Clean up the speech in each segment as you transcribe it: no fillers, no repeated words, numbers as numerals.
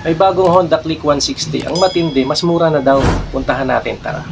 May bagong Honda Click 160. Ang matindi, mas mura na daw. Puntahan natin, tara.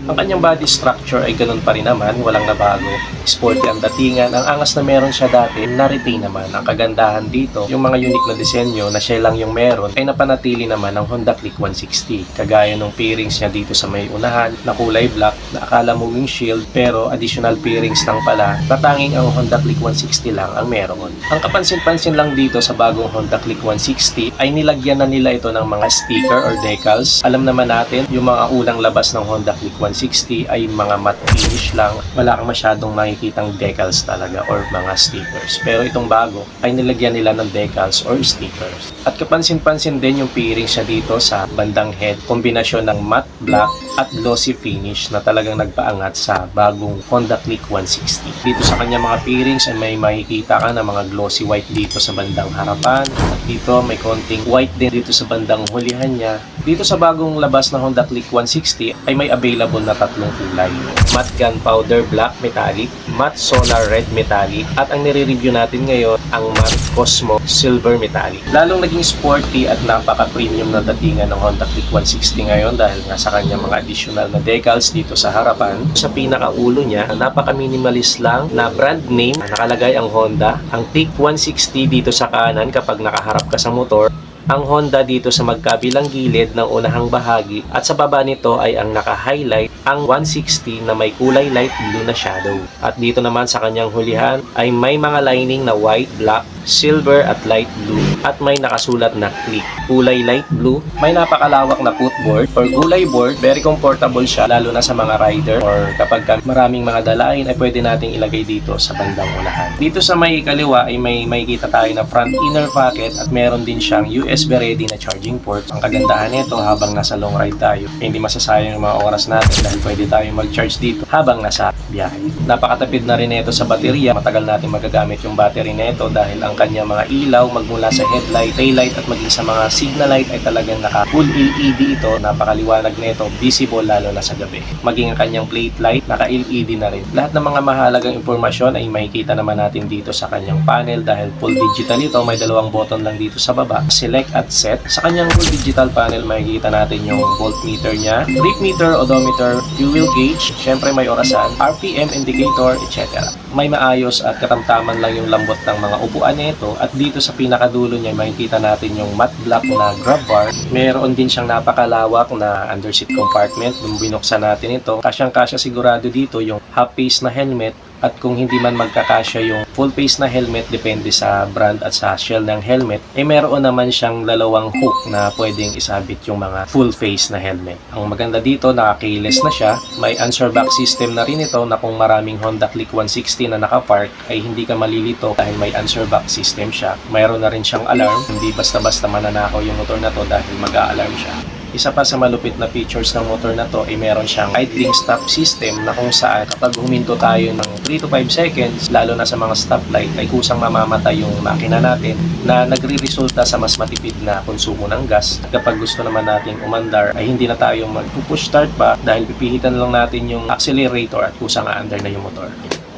Ang kanyang body structure ay ganun pa rin naman, walang nabago. Sporty ang datingan, ang angas na meron siya dati, na-retain naman. Ang kagandahan dito, yung mga unique na disenyo na siya lang yung meron, ay napanatili naman ng Honda Click 160. Kagaya ng pairings niya dito sa may unahan, na kulay black, na akala mo windshield, pero additional pairings lang pala, tatanging ang Honda Click 160 lang ang meron. Ang kapansin-pansin lang dito sa bagong Honda Click 160, ay nilagyan na nila ito ng mga sticker or decals. Alam naman natin, yung mga unang labas ng Honda Click 160 ay mga matte finish lang. Wala kang masyadong nakikitang decals talaga or mga stickers. Pero itong bago ay nilagyan nila ng decals or stickers. At kapansin-pansin din yung pairings niya dito sa bandang head. Kombinasyon ng matte black at glossy finish na talagang nagpaangat sa bagong Honda Click 160. Dito sa kanya mga pairings ay may makikita ka na mga glossy white dito sa bandang harapan. At dito may konting white din dito sa bandang hulihan niya. Dito sa bagong labas na Honda Click 160 ay may available na tatlong kulay. Matte Gunpowder Black Metallic, Matte Solar Red Metallic, at ang nire-review natin ngayon ang Matte Cosmo Silver Metallic. Lalong naging sporty at napaka-premium na datingan ng Honda Click 160 ngayon dahil nga sa kanyang mga additional na decals dito sa harapan. Sa pinakaulo niya, napaka-minimalist lang na brand name, nakalagay ang Honda. Ang Click 160 dito sa kanan kapag nakaharap ka sa motor, ang Honda dito sa magkabilang gilid ng unahang bahagi, at sa baba nito ay ang naka-highlight ang 160 na may kulay light blue na shadow. At dito naman sa kanyang hulihan ay may mga lining na white, black, silver at light blue, at may nakasulat na click. Kulay light blue, may napakalawak na footboard or gulay board. Very comfortable siya lalo na sa mga rider or kapag maraming mga dalain ay pwede nating ilagay dito sa bandang unahan. Dito sa may kaliwa ay may makikita tayo na front inner pocket at meron din siyang USB ready na charging port. Ang kagandahan nito habang nasa long ride tayo, hindi masasayang yung mga oras natin dahil pwede tayong mag-charge dito habang nasa biyahe. Napakatipid na rin ito sa baterya. Matagal natin magagamit yung battery nito dahil ang kanya mga ilaw magmula sa headlight, taillight at maging sa mga signal light ay talagang naka full LED ito. Napakaliwanag nito, visible lalo na sa gabi. Maging ang kanyang plate light, naka LED na rin. Lahat ng mga mahalagang impormasyon ay makikita naman natin dito sa kanyang panel dahil full digital ito. May dalawang button lang dito sa baba, select at set. Sa kanyang full digital panel makikita natin yung voltmeter niya, trip meter, odometer, fuel gauge, syempre may orasan, RPM indicator, etc. May maayos at katamtaman lang yung lambot ng mga upuan nito. At dito sa pinakadulo niya makikita natin yung matte black na grab bar. Meron din siyang napakalawak na underseat compartment. Nung binuksan natin ito, kasyang-kasya sigurado dito yung half face na helmet. At kung hindi man magkakasya yung full face na helmet, depende sa brand at sa shell ng helmet, ay meron naman siyang dalawang hook na pwedeng isabit yung mga full face na helmet. Ang maganda dito, naka-keyless na siya. May answer back system na rin ito na kung maraming Honda Click 160 na nakapark ay hindi ka malilito dahil may answer back system siya. Mayroon na rin siyang alarm. Hindi basta-basta mananakaw yung motor na to dahil mag-a-alarm siya. Isa pa sa malupit na features ng motor na to ay meron siyang idling stop system na kung saan kapag huminto tayo ng 3 to 5 seconds, lalo na sa mga stoplight, ay kusang mamamatay yung makina natin na nagre-resulta sa mas matipid na konsumo ng gas. At kapag gusto naman nating umandar ay hindi na tayo mag-push start pa dahil pipihitan lang natin yung accelerator at kusang aandar na yung motor.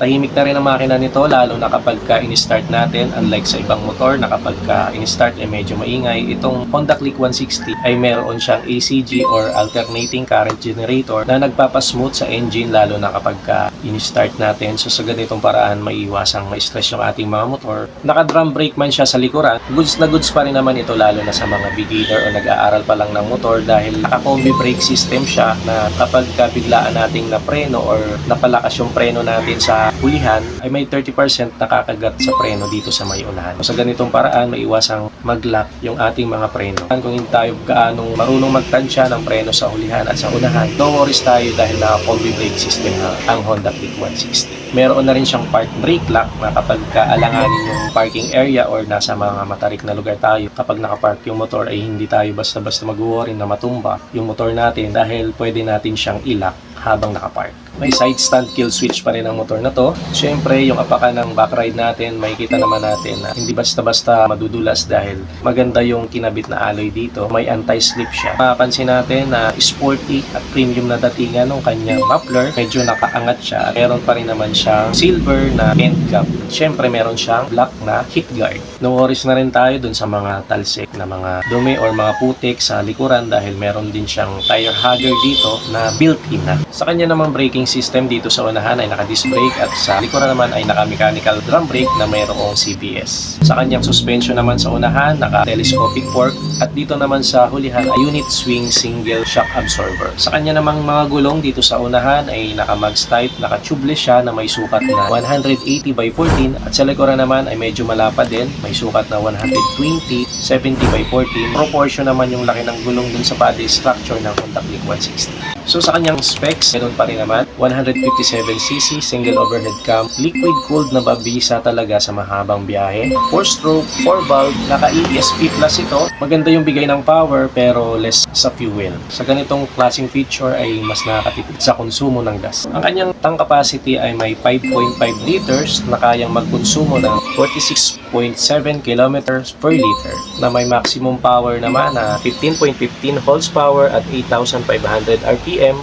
Tahimik na rin ang makina nito lalo na kapag in-start natin, unlike sa ibang motor na kapag in-start ay medyo maingay. Itong Honda Click 160 ay meron siyang ACG or alternating current generator na nagpapasmooth sa engine lalo na kapag in-start natin. So sa ganitong paraan maiiwasang ma-stress yung ating mga motor. Naka-drum brake man siya sa likuran, goods na goods pa rin naman ito lalo na sa mga beginner o nag-aaral pa lang ng motor dahil naka-combi brake system siya na kapag biglaan nating napreno or napalakas yung preno natin sa hulihan ay may 30% nakakagat sa preno dito sa may unahan. So, sa ganitong paraan, maiwasang mag-lock yung ating mga preno. Kung hindi tayo gaanong marunong magtansya ng preno sa hulihan at sa unahan, no worries tayo dahil naka-combi brake system na ang Honda Click 160. Meron na rin siyang park brake lock na kapag kaalanganin yung parking area or nasa mga matarik na lugar tayo, kapag nakapark yung motor ay hindi tayo basta-basta mag-worry na matumba yung motor natin dahil pwede natin siyang i-lock habang nakapark. May side stand kill switch pa rin ang motor na to. Siyempre, yung apakan ng back ride natin, makikita naman natin na hindi basta-basta madudulas dahil maganda yung kinabit na alloy dito. May anti-slip siya. Mapapansin natin na sporty at premium na datingan ng kanyang muffler. Medyo nakaangat siya. Meron pa rin naman siyang silver na end cap. Siyempre, meron siyang black na heat guard. No worries na rin tayo dun sa mga talsik na mga dumi or mga putik sa likuran dahil meron din siyang tire hugger dito na built-in na. Sa kanya namang braking system dito sa unahan ay naka-disc brake at sa likuran naman ay naka-mechanical drum brake na mayroong CBS. Sa kanyang suspension naman sa unahan, naka-telescopic fork at dito naman sa hulihan ay unit swing single shock absorber. Sa kanya namang mga gulong dito sa unahan ay naka-mags type, naka-tubeless siya na may sukat na 180 by 14 at sa likuran naman ay medyo malapad din, may sukat na 120, 70 by 14. Proportion naman yung laki ng gulong dun sa body structure ng Honda Click 160. So sa kanyang specs, meron pa rin naman 157cc single overhead cam, liquid cooled na babisa talaga sa mahabang biyahe, 4-stroke, 4-valve, naka-ESP plus ito. Maganda yung bigay ng power pero less sa fuel. Sa ganitong klaseng feature ay mas nakakatipid sa konsumo ng gas. Ang kanyang tank capacity ay may 5.5 liters na kayang magkonsumo ng 46.7 kilometers per liter na may maximum power naman na 15.15 horsepower at 8,500 RPM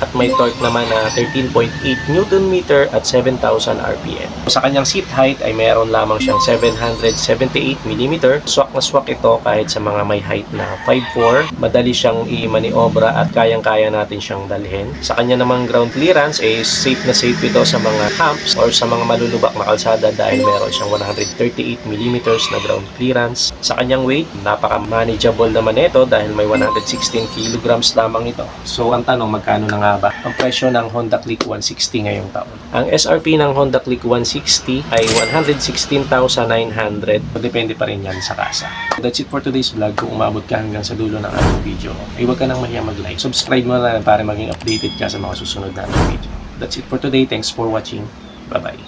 at may torque naman na 13.8 Newton meter at 7,000 RPM. Sa kanyang seat height ay meron lamang siyang 778 mm. Swak na swak ito kahit sa mga may height na 5'4". Madali siyang i-maniobra at kayang-kaya natin siyang dalhin. Sa kanya namang ground clearance ay safe na safe ito sa mga humps or sa mga malulubak na kalsada dahil meron siyang 138 mm na ground clearance. Sa kanyang weight, napaka-manageable naman ito dahil may 116 kg lamang ito. So ang tanong, magkano na nga ba ang presyo ng Honda Click 160 ngayong taon? Ang SRP ng Honda Click 160 ay 116,900. Depende pa rin yan sa kasa. That's it for today's vlog. Kung umabot ka hanggang sa dulo ng ating video, ay huwag ka nang mahiya mag-like. Subscribe mo na para maging updated ka sa mga susunod na video. That's it for today. Thanks for watching. Bye-bye.